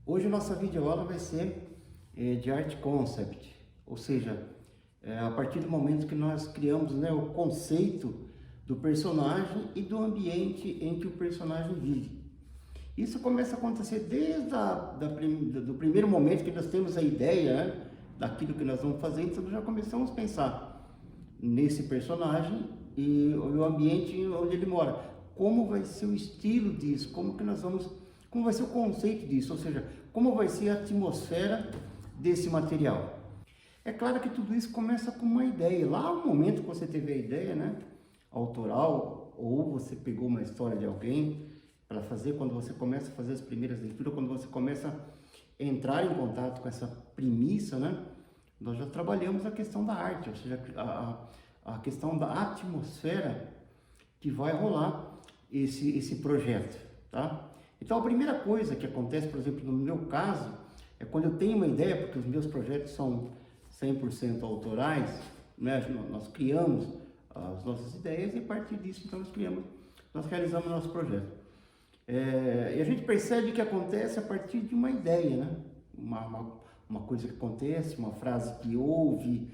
Hoje a nossa videoaula vai ser de Art Concept, ou seja, a partir do momento que nós criamos, né, o conceito do personagem e do ambiente em que o personagem vive. Isso começa a acontecer desde do primeiro momento que nós temos a ideia, né, daquilo que nós vamos fazer, então nós já começamos a pensar nesse personagem e o ambiente onde ele mora. Como vai ser o estilo disso, como vai ser o conceito disso, ou seja, como vai ser a atmosfera desse material. É claro que tudo isso começa com uma ideia. Lá no momento que você teve a ideia, né, autoral, ou você pegou uma história de alguém para fazer, quando você começa a fazer as primeiras leituras, quando você começa a entrar em contato com essa premissa, né, nós já trabalhamos a questão da arte, ou seja, a questão da atmosfera que vai rolar esse projeto, tá? Então a primeira coisa que acontece, por exemplo, no meu caso, é quando eu tenho uma ideia, porque os meus projetos são 100% autorais, né? Nós criamos as nossas ideias e a partir disso então nós realizamos o nosso projeto. E a gente percebe que acontece a partir de uma ideia, né? Uma coisa que acontece, uma frase que houve,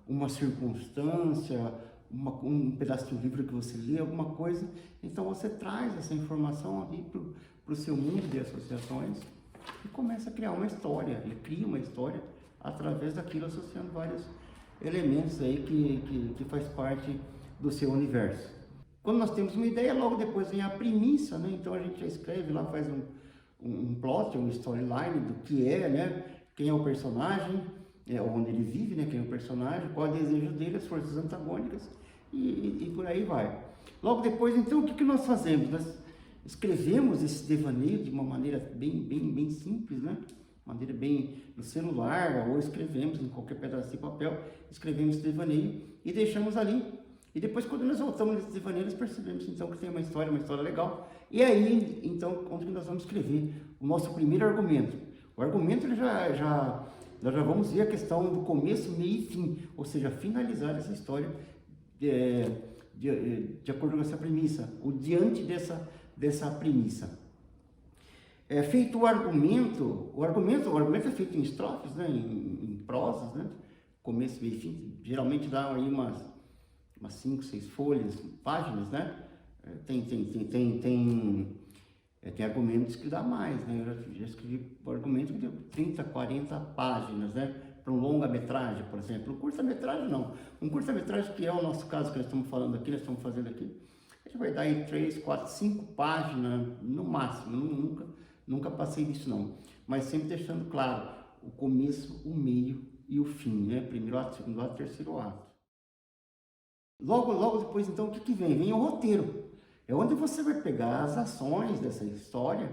uma circunstância, um pedaço de um livro que você lê, alguma coisa, então você traz essa informação ali para o seu mundo de associações e começa a criar uma história, ele cria uma história através daquilo, associando vários elementos aí que faz parte do seu universo. Quando nós temos uma ideia, logo depois vem a premissa, né? Então a gente já escreve lá, faz um plot, uma storyline do que é, né? Quem é o personagem, onde ele vive, né? Quem é o personagem, qual é o desejo dele, as forças antagônicas e por aí vai. Logo depois, então, o que nós fazemos? Nós escrevemos esse devaneio de uma maneira bem simples, né? Maneira bem no celular, ou escrevemos em qualquer pedaço de papel, escrevemos esse devaneio e deixamos ali. E depois, quando nós voltamos nesse devaneio, nós percebemos então que tem uma história legal. E aí, então, onde nós vamos escrever o nosso primeiro argumento. O argumento, nós já vamos ver a questão do começo, meio e fim, ou seja, finalizar essa história de acordo com essa premissa, ou diante dessa premissa. Feito o argumento é feito em estrofes, né, em prosas, né, começo, meio e fim, geralmente dá aí umas 5, 6 folhas, páginas, né, tem argumentos que dá mais, né, eu já escrevi um argumento que deu 30, 40 páginas, né, para um longa-metragem, por exemplo. Um curta-metragem não, um curta-metragem que é o nosso caso que nós estamos falando aqui, nós estamos fazendo aqui, a gente vai dar aí 3, 4, 5 páginas no máximo, nunca passei disso não, mas sempre deixando claro o começo, o meio e o fim, né, primeiro ato, segundo ato, terceiro ato. Logo depois, então, o que vem? Vem o roteiro. É onde você vai pegar as ações dessa história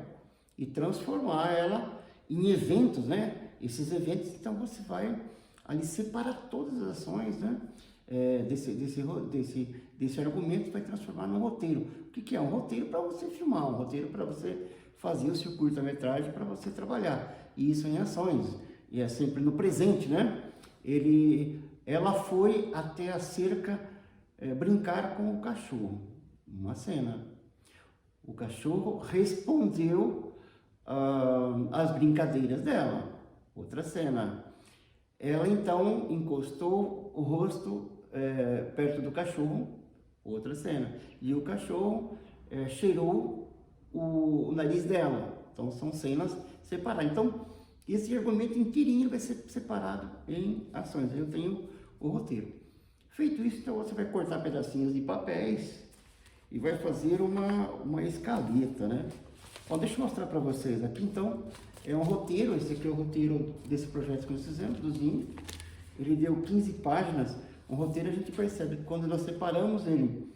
e transformar ela em eventos, né? Esses eventos, então, você vai ali separar todas as ações, né? Desse argumento, vai transformar no roteiro. O que é? Um roteiro para você filmar, um roteiro para você fazer o seu curta-metragem, para você trabalhar. E isso em ações. E é sempre no presente, né? Ela foi até a cerca brincar com o cachorro, uma cena. O cachorro respondeu às brincadeiras dela, outra cena. Ela então encostou o rosto perto do cachorro, outra cena. E o cachorro cheirou o nariz dela. Então são cenas separadas. Então esse argumento inteirinho vai ser separado em ações. Eu tenho o roteiro. Feito isso, então você vai cortar pedacinhos de papéis e vai fazer uma escaleta, né? Bom, deixa eu mostrar para vocês aqui, então, é um roteiro, esse aqui é o roteiro desse projeto que nós fizemos, do Zinho. Ele deu 15 páginas, um roteiro a gente percebe que quando nós separamos ele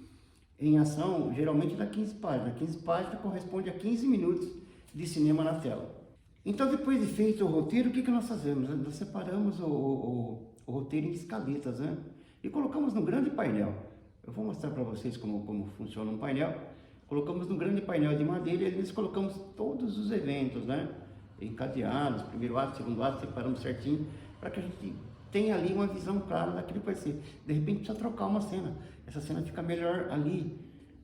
em ação, geralmente dá 15 páginas. 15 páginas corresponde a 15 minutos de cinema na tela. Então, depois de feito o roteiro, o que nós fazemos? Nós separamos o roteiro em escaletas, né? E colocamos no grande painel. Eu vou mostrar para vocês como funciona um painel. Colocamos no grande painel de madeira e nós colocamos todos os eventos, né? Encadeados, primeiro ato, segundo ato, separamos certinho, para que a gente tenha ali uma visão clara daquilo que vai ser. De repente precisa trocar uma cena. Essa cena fica melhor ali.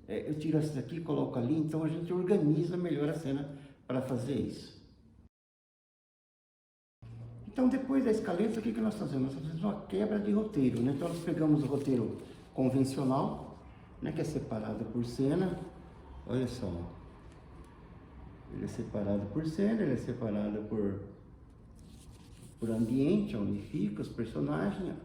Eu tiro essa daqui, coloco ali, então a gente organiza melhor a cena para fazer isso. Então, depois da escaleta, o que nós fazemos? Nós fazemos uma quebra de roteiro, né? Então, nós pegamos o roteiro convencional, né, que é separado por cena. Olha só, ele é separado por cena, ele é separado por ambiente, onde fica os personagens,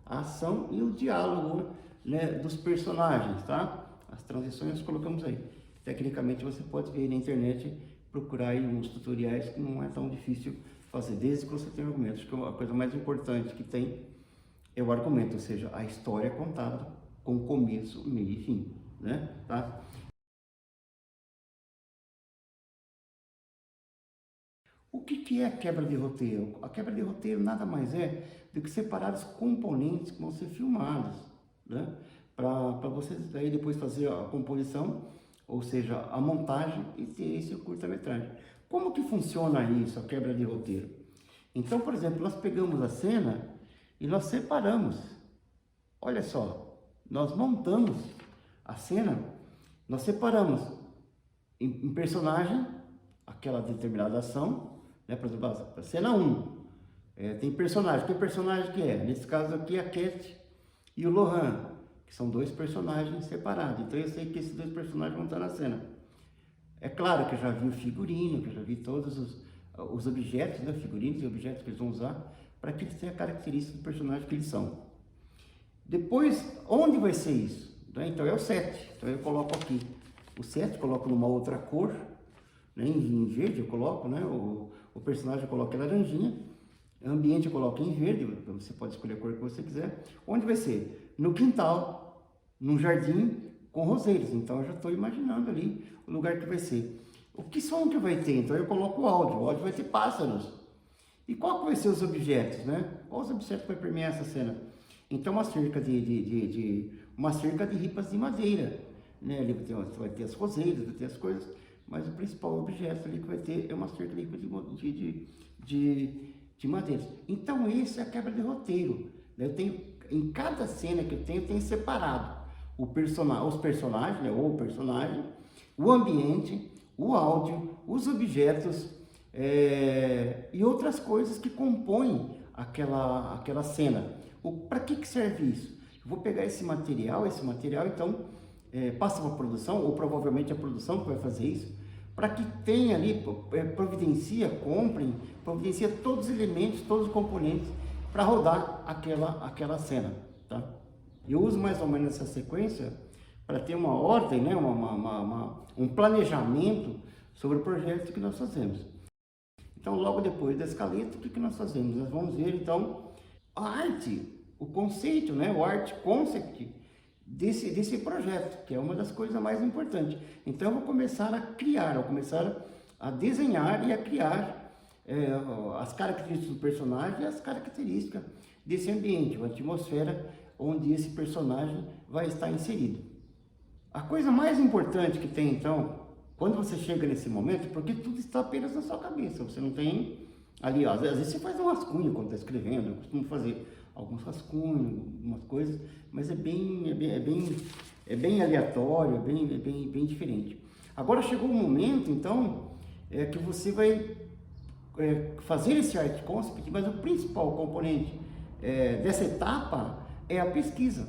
a ação e o diálogo, né, dos personagens, tá? As transições nós colocamos aí. Tecnicamente você pode ver na internet, procurar aí uns tutoriais que não é tão difícil fazer, desde que você tenha argumentos. Acho que a coisa mais importante que tem é o argumento, ou seja, a história contada com começo, meio e fim, né? Tá? O que é a quebra de roteiro? A quebra de roteiro nada mais é do que separar os componentes que vão ser filmados, né? Para você aí depois fazer a composição, ou seja, a montagem e ter esse curta-metragem. Como que funciona isso, a quebra de roteiro? Então, por exemplo, nós pegamos a cena e nós separamos. Olha só, nós montamos a cena, nós separamos em personagem aquela determinada ação, né? Por exemplo, a cena 1, tem personagem. Que personagem que é? Nesse caso aqui, a Cat e o Lohan, que são dois personagens separados. Então eu sei que esses dois personagens vão estar na cena. É claro que eu já vi o figurino, que eu já vi todos os objetos, né? Figurinos e objetos que eles vão usar, para que eles tenham a característica do personagem que eles são. Depois, onde vai ser isso? Então é o set. Então eu coloco aqui o set, coloco numa outra cor, né? Em verde eu coloco, né? O personagem eu coloco em laranjinha, o ambiente eu coloco em verde, você pode escolher a cor que você quiser. Onde vai ser? No quintal, num jardim com roseiros. Então eu já estou imaginando ali o lugar que vai ser. O que som que vai ter? Então eu coloco o áudio vai ter pássaros. E qual que vai ser os objetos, né? Quais os objetos que vai permear essa cena? Então uma cerca uma cerca de ripas de madeira, né? Ali vai ter as roseiras, vai ter as coisas, mas o principal objeto ali que vai ter é uma cerca de ripas de madeira. Então esse é a quebra de roteiro, né? Eu tenho, em cada cena que eu tenho separado os personagens, né? Ou o personagem, o ambiente, o áudio, os objetos e outras coisas que compõem aquela cena. Para que serve isso? Eu vou pegar esse material então passa para a produção, ou provavelmente a produção que vai fazer isso, para que tenha ali, providencia todos os elementos, todos os componentes para rodar aquela cena, tá? Eu uso mais ou menos essa sequência para ter uma ordem, né? Um planejamento sobre o projeto que nós fazemos. Então, logo depois da escaleta, o que nós fazemos? Nós vamos ver, então, a arte, o conceito, né? O art concept desse projeto, que é uma das coisas mais importantes. Então, eu vou começar a criar, vou começar a desenhar e a criar as características do personagem e as características desse ambiente, a atmosfera onde esse personagem vai estar inserido. A coisa mais importante que tem, então, quando você chega nesse momento, porque tudo está apenas na sua cabeça, você não tem ali, ó, às vezes você faz um rascunho quando está escrevendo, eu costumo fazer alguns rascunhos, algumas coisas, mas é bem aleatório, é bem diferente. Agora chegou o momento, então, que você vai fazer esse art concept, mas o principal componente dessa etapa é a pesquisa.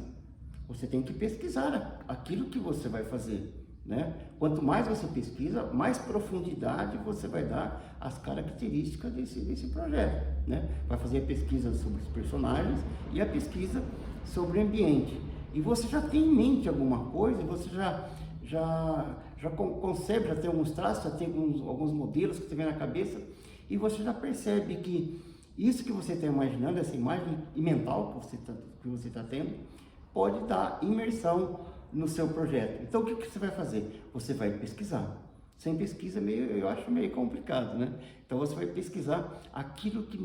Você tem que pesquisar aquilo que você vai fazer, né? Quanto mais você pesquisa, mais profundidade você vai dar às características desse projeto, né? Vai fazer a pesquisa sobre os personagens e a pesquisa sobre o ambiente. E você já tem em mente alguma coisa, você já concebe, já tem alguns traços, já tem alguns modelos que você vê na cabeça, e você já percebe que isso que você está imaginando, essa imagem mental que você está tendo, pode dar imersão no seu projeto. Então, o que você vai fazer? Você vai pesquisar. Sem pesquisa, eu acho meio complicado, né? Então, você vai pesquisar aquilo que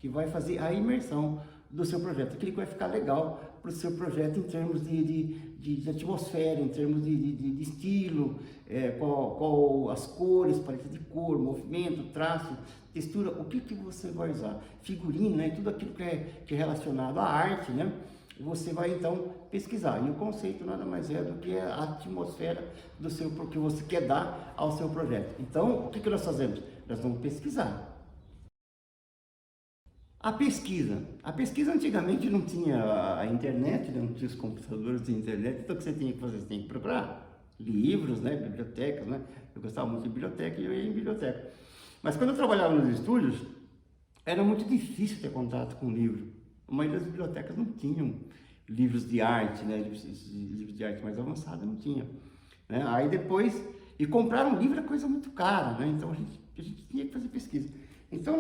vai fazer a imersão do seu projeto, aquilo que vai ficar legal para o seu projeto em termos de atmosfera, em termos de estilo, qual as cores, paleta de cor, movimento, traço, textura, o que você vai usar? Figurino, né? Tudo aquilo que é relacionado à arte, né? Você vai então pesquisar. E o conceito nada mais é do que a atmosfera que você quer dar ao seu projeto. Então, o que nós fazemos? Nós vamos pesquisar. A pesquisa antigamente não tinha a internet, né? Não tinha os computadores de internet, então o que você tinha que fazer? Você tinha que procurar livros, né? Bibliotecas, né? Eu gostava muito de biblioteca e eu ia em biblioteca. Mas quando eu trabalhava nos estúdios, era muito difícil ter contato com livro. A maioria das bibliotecas não tinham livros de arte, né? Livros de arte mais avançada não tinha, né? Aí depois, e comprar um livro é coisa muito cara, né? Então a gente tinha que fazer pesquisa. Então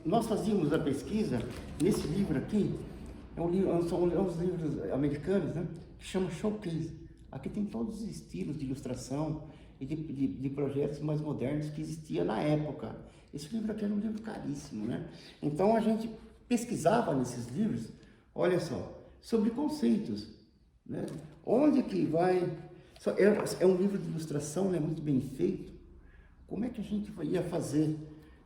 nós fazíamos a pesquisa nesse livro aqui, são uns livros americanos, né? Que chama Showcase. Aqui tem todos os estilos de ilustração e de projetos mais modernos que existia na época. Esse livro aqui era um livro caríssimo, né? Então a gente pesquisava nesses livros, olha só, sobre conceitos, né? Onde que vai... É um livro de ilustração, né? Muito bem feito. Como é que a gente ia fazer,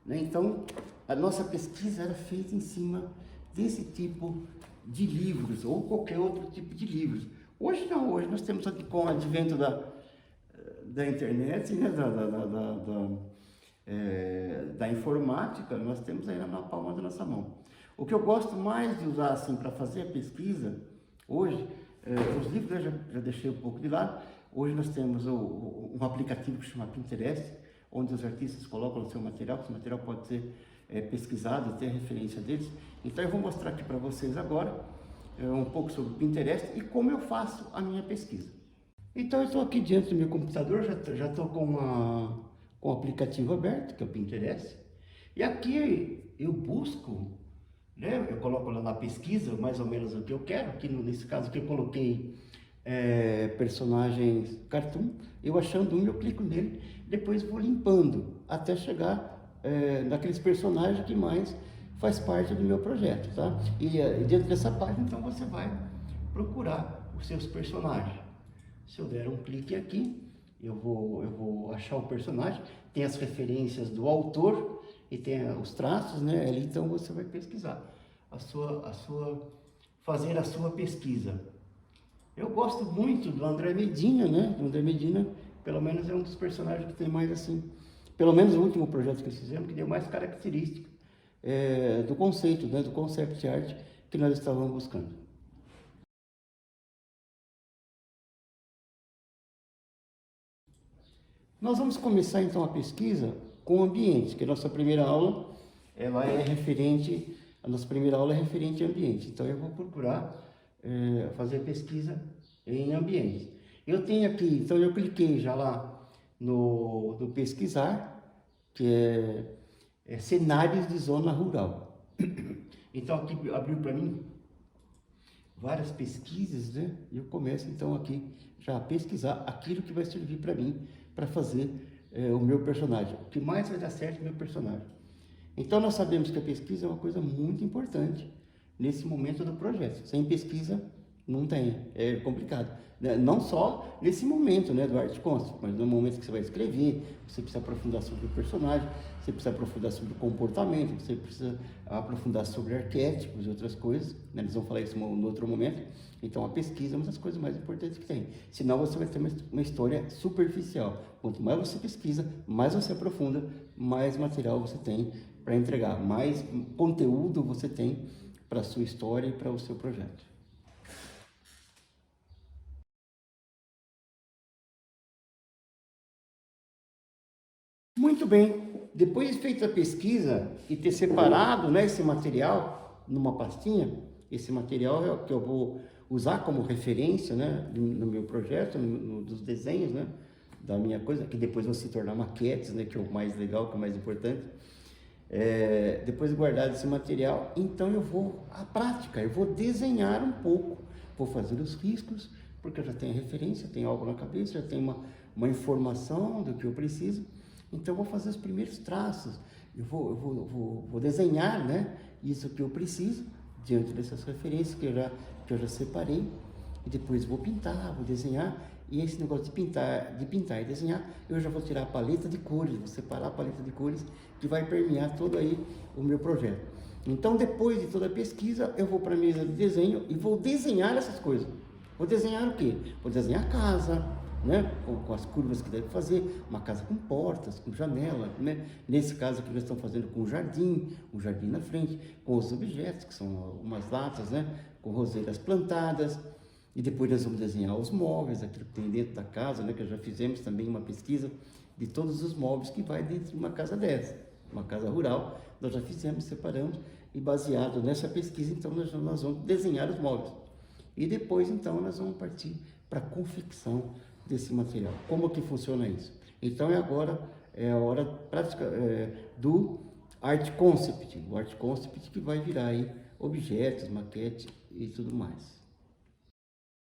né? Então, a nossa pesquisa era feita em cima desse tipo de livros, ou qualquer outro tipo de livros. Hoje não, hoje nós temos aqui, com o advento da internet, né? Da informática, nós temos aí na palma da nossa mão. O que eu gosto mais de usar assim para fazer a pesquisa, hoje, os livros eu já deixei um pouco de lado. Hoje nós temos um aplicativo que chama Pinterest, onde os artistas colocam o seu material, que esse material pode ser pesquisado, ter referência deles. Então eu vou mostrar aqui para vocês agora um pouco sobre o Pinterest e como eu faço a minha pesquisa. Então eu estou aqui diante do meu computador, já estou com o aplicativo aberto, que é o Pinterest. E aqui eu busco, né, eu coloco lá na pesquisa mais ou menos o que eu quero. Aqui nesse caso que eu coloquei personagens cartoon, eu achando um, eu clico nele, depois vou limpando até chegar naqueles personagens que mais faz parte do meu projeto, tá? E dentro dessa página, então, você vai procurar os seus personagens. Se eu der um clique aqui, eu vou achar o personagem, tem as referências do autor e tem os traços, né? Ali, então você vai pesquisar fazer a sua pesquisa. Eu gosto muito do André Medina, né? O André Medina, pelo menos, é um dos personagens que tem mais assim, pelo menos o último projeto que eles fizeram, que deu mais característica do conceito, né? Do concept art que nós estávamos buscando. Nós vamos começar então a pesquisa com ambientes, que a nossa primeira aula, a nossa primeira aula é referente a ambiente. Então eu vou procurar fazer pesquisa em ambientes. Eu tenho aqui, então eu cliquei já lá no pesquisar, que é cenários de zona rural. Então aqui abriu para mim várias pesquisas, né? E eu começo então aqui já a pesquisar aquilo que vai servir para mim, para fazer o meu personagem. O que mais vai dar certo é o meu personagem. Então nós sabemos que a pesquisa é uma coisa muito importante nesse momento do projeto. Sem pesquisa não tem, é complicado. Não só nesse momento, né, do Art Concept, mas no momento que você vai escrever, você precisa aprofundar sobre o personagem, você precisa aprofundar sobre o comportamento, você precisa aprofundar sobre arquétipos e outras coisas, né? Eles vão falar isso no outro momento. Então a pesquisa é uma das coisas mais importantes que tem, senão você vai ter uma história superficial. Quanto mais você pesquisa, mais você aprofunda, mais material você tem para entregar, mais conteúdo você tem para a sua história e para o seu projeto. Muito bem, depois de feita a pesquisa e ter separado, né, esse material numa pastinha, esse material é o que eu vou usar como referência, né, no meu projeto, dos desenhos, né, da minha coisa, que depois vão se tornar maquetes, né, que é o mais legal, que é o mais importante. Depois de guardar esse material, então eu vou à prática, eu vou desenhar um pouco, vou fazer os riscos, porque eu já tenho referência, tenho algo na cabeça, já tenho uma informação do que eu preciso. Então, eu vou fazer os primeiros traços, eu vou desenhar, né, isso que eu preciso, diante dessas referências que eu já separei, e depois vou pintar, vou desenhar, e esse negócio de pintar e desenhar, eu já vou tirar a paleta de cores, vou separar a paleta de cores, que vai permear todo aí o meu projeto. Então, depois de toda a pesquisa, eu vou para a mesa de desenho e vou desenhar essas coisas. Vou desenhar o quê? Vou desenhar a casa, né? Com as curvas que deve fazer, uma casa com portas, com janela, né? Nesse caso aqui nós estamos fazendo com um jardim na frente, com os objetos, que são umas latas, né? Com roseiras plantadas, e depois nós vamos desenhar os móveis, aquilo que tem dentro da casa, né? Que já fizemos também uma pesquisa de todos os móveis que vai dentro de uma casa dessa, uma casa rural, nós já fizemos, separamos, e baseado nessa pesquisa, então nós vamos desenhar os móveis. E depois, então, nós vamos partir para a confecção desse material. Como que funciona isso? Então, agora é a hora prática do Art Concept. O Art Concept que vai virar aí objetos, maquete e tudo mais.